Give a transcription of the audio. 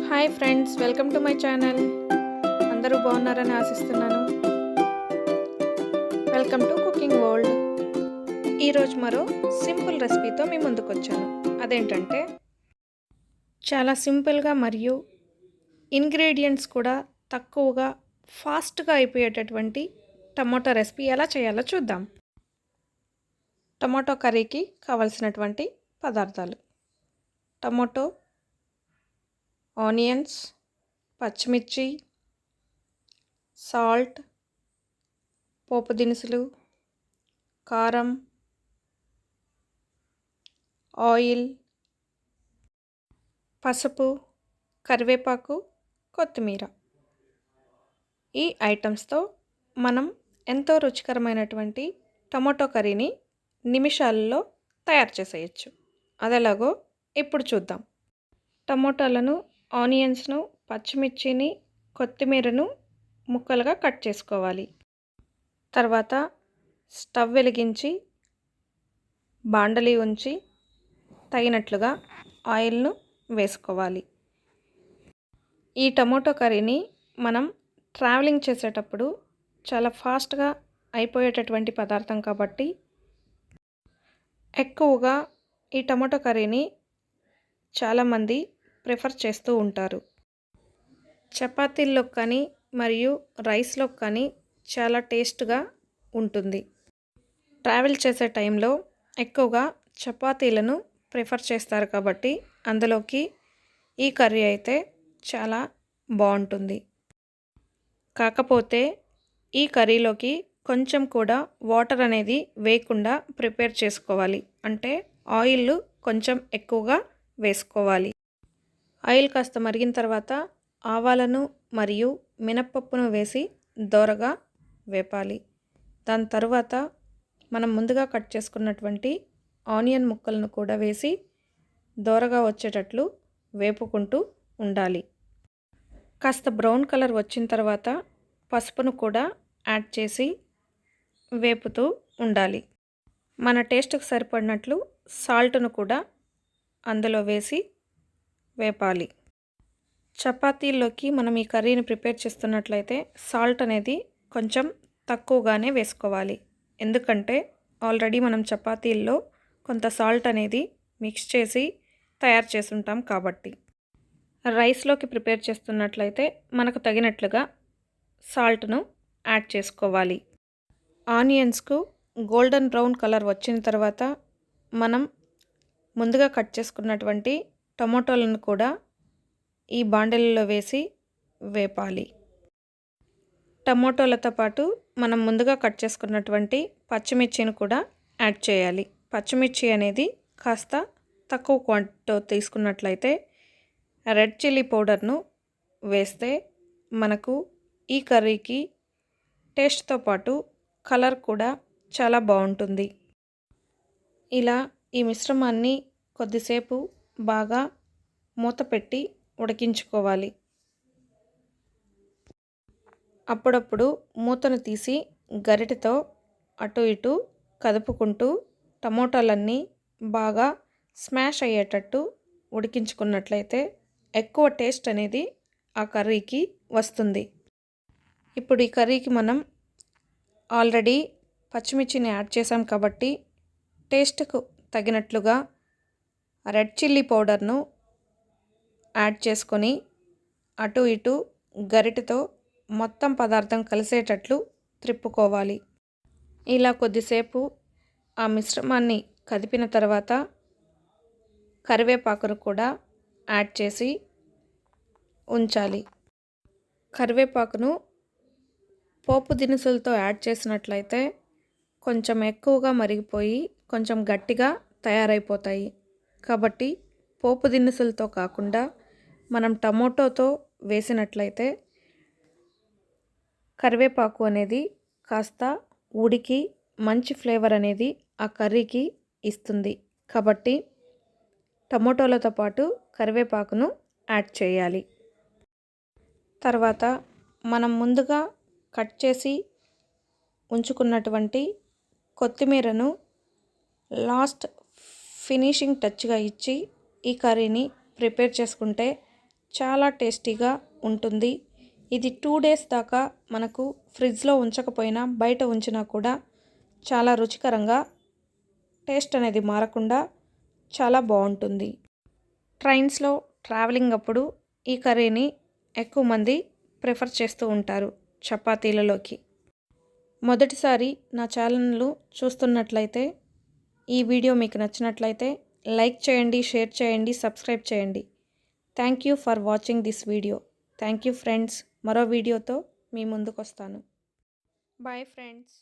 Hi friends, welcome to my channel. అందరూ బాగున్నారని ఆశిస్తున్నాను. Welcome to cooking world. ఈరోజు మరో సింపుల్ రెసిపీతో మీ ముందుకు వచ్చాను. అదేంటంటే చాలా సింపుల్గా మరియు ఇంగ్రీడియంట్స్ కూడా తక్కువగా ఫాస్ట్గా అయిపోయేటటువంటి టమాటో రెసిపీ ఎలా చేయాలో చూద్దాం. టమాటో కర్రీకి కావలసినటువంటి పదార్థాలు: టమాటో, ఆనియన్స్, పచ్చిమిర్చి, సాల్ట్, పోపు దినుసులు, కారం, ఆయిల్, పసుపు, కరివేపాకు, కొత్తిమీర. ఈ ఐటమ్స్తో మనం ఎంతో రుచికరమైనటువంటి టమాటో కర్రీని నిమిషాలలో తయారు చేసేయచ్చు. అదెలాగో ఇప్పుడు చూద్దాం. టమోటాలను, ఆనియన్స్ను, పచ్చిమిర్చిని, కొత్తిమీరను ముక్కలుగా కట్ చేసుకోవాలి. తర్వాత స్టవ్ వెలిగించి బాండలి ఉంచి తగినట్లుగా ఆయిల్ను వేసుకోవాలి. ఈ టమోటో కర్రీని మనం ట్రావెలింగ్ చేసేటప్పుడు చాలా ఫాస్ట్గా అయిపోయేటటువంటి పదార్థం కాబట్టి ఎక్కువగా ఈ టమోటో కర్రీని చాలామంది ప్రిఫర్ చేస్తూ ఉంటారు. చపాతీల్లో కానీ మరియు రైస్లో కానీ చాలా టేస్ట్గా ఉంటుంది. ట్రావెల్ చేసే టైంలో ఎక్కువగా చపాతీలను ప్రిఫర్ చేస్తారు కాబట్టి అందులోకి ఈ కర్రీ అయితే చాలా బాగుంటుంది. కాకపోతే ఈ కర్రీలోకి కొంచెం కూడా వాటర్ అనేది వేయకుండా ప్రిపేర్ చేసుకోవాలి. అంటే ఆయిల్ కొంచెం ఎక్కువగా వేసుకోవాలి. ఆయిల్ కాస్త మరిగిన తర్వాత ఆవాలను మరియు మినప్పప్పును వేసి దోరగా వేపాలి. దాని తర్వాత మనం ముందుగా కట్ చేసుకున్నటువంటి ఆనియన్ ముక్కలను కూడా వేసి దోరగా వచ్చేటట్లు వేపుకుంటూ ఉండాలి. కాస్త బ్రౌన్ కలర్ వచ్చిన తర్వాత పసుపును కూడా యాడ్ చేసి వేపుతూ ఉండాలి. మన టేస్ట్కి సరిపడినట్లు సాల్ట్ను కూడా అందులో వేసి వేపాలి. చపాతీల్లోకి మనం ఈ కర్రీని ప్రిపేర్ చేస్తున్నట్లయితే సాల్ట్ అనేది కొంచెం తక్కువగానే వేసుకోవాలి. ఎందుకంటే ఆల్రెడీ మనం చపాతీల్లో కొంత సాల్ట్ అనేది మిక్స్ చేసి తయారు చేసుంటాం కాబట్టి. రైస్లోకి ప్రిపేర్ చేస్తున్నట్లయితే మనకు తగినట్లుగా సాల్ట్ను యాడ్ చేసుకోవాలి. ఆనియన్స్కు గోల్డెన్ బ్రౌన్ కలర్ వచ్చిన తర్వాత మనం ముందుగా కట్ చేసుకున్నటువంటి టమాటోలను కూడా ఈ బాండలిలో వేసి వేపాలి. టమాటోలతో పాటు మనం ముందుగా కట్ చేసుకున్నటువంటి పచ్చిమిర్చిని కూడా యాడ్ చేయాలి. పచ్చిమిర్చి అనేది కాస్త తక్కువ క్వాంటిటీతో తీసుకున్నట్లయితే రెడ్ చిల్లీ పౌడర్ను వేస్తే మనకు ఈ కర్రీకి టేస్ట్తో పాటు కలర్ కూడా చాలా బాగుంటుంది. ఇలా ఈ మిశ్రమాన్ని కొద్దిసేపు బాగా మూత పెట్టి ఉడికించుకోవాలి. అప్పుడప్పుడు మూతను తీసి గరిటెతో అటు ఇటు కదుపుకుంటూ టమోటాలన్నీ బాగా స్మాష్ అయ్యేటట్టు ఉడికించుకున్నట్లయితే ఎక్కువ టేస్ట్ అనేది ఆ కర్రీకి వస్తుంది. ఇప్పుడు ఈ కర్రీకి మనం ఆల్రెడీ పచ్చిమిర్చిని యాడ్ చేసాం కాబట్టి టేస్ట్కు తగినట్లుగా రెడ్ చిల్లీ పౌడర్ను యాడ్ చేసుకొని అటు ఇటు గరిటెతో మొత్తం పదార్థం కలిసేటట్లు త్రిప్పుకోవాలి. ఇలా కొద్దిసేపు ఆ మిశ్రమాన్ని కదిపిన తర్వాత కరివేపాకును కూడా యాడ్ చేసి ఉంచాలి. కరివేపాకును పోపు దినుసులతో యాడ్ చేసినట్లయితే కొంచెం ఎక్కువగా మరిగిపోయి కొంచెం గట్టిగా తయారైపోతాయి. కాబట్టి పోపు దినుసులతో కాకుండా మనం టమోటోతో వేసినట్లయితే కరివేపాకు అనేది కాస్త ఉడికి మంచి ఫ్లేవర్ అనేది ఆ కర్రీకి ఇస్తుంది. కాబట్టి టమోటోలతో పాటు కరివేపాకును యాడ్ చేయాలి. తర్వాత మనం ముందుగా కట్ చేసి ఉంచుకున్నటువంటి కొత్తిమీరను లాస్ట్ ఫినిషింగ్ టచ్గా ఇచ్చి ఈ కర్రీని ప్రిపేర్ చేసుకుంటే చాలా టేస్టీగా ఉంటుంది. ఇది 2 డేస్ దాకా మనకు ఫ్రిడ్జ్లో ఉంచకపోయినా బయట ఉంచినా కూడా చాలా రుచికరంగా టేస్ట్ అనేది మారకుండా చాలా బాగుంటుంది. ట్రైన్స్లో ట్రావెలింగ్ అప్పుడు ఈ కర్రీని ఎక్కువ మంది ప్రిఫర్ చేస్తూ ఉంటారు చపాతీలలోకి. మొదటిసారి నా ఛానల్ను చూస్తున్నట్లయితే ఈ వీడియో మీకు నచ్చినట్లయితే లైక్ చేయండి, షేర్ చేయండి, సబ్స్క్రైబ్ చేయండి. Thank you for watching this video. Thank you friends. మరో వీడియోతో మీ ముందుకు వస్తాను. Bye friends.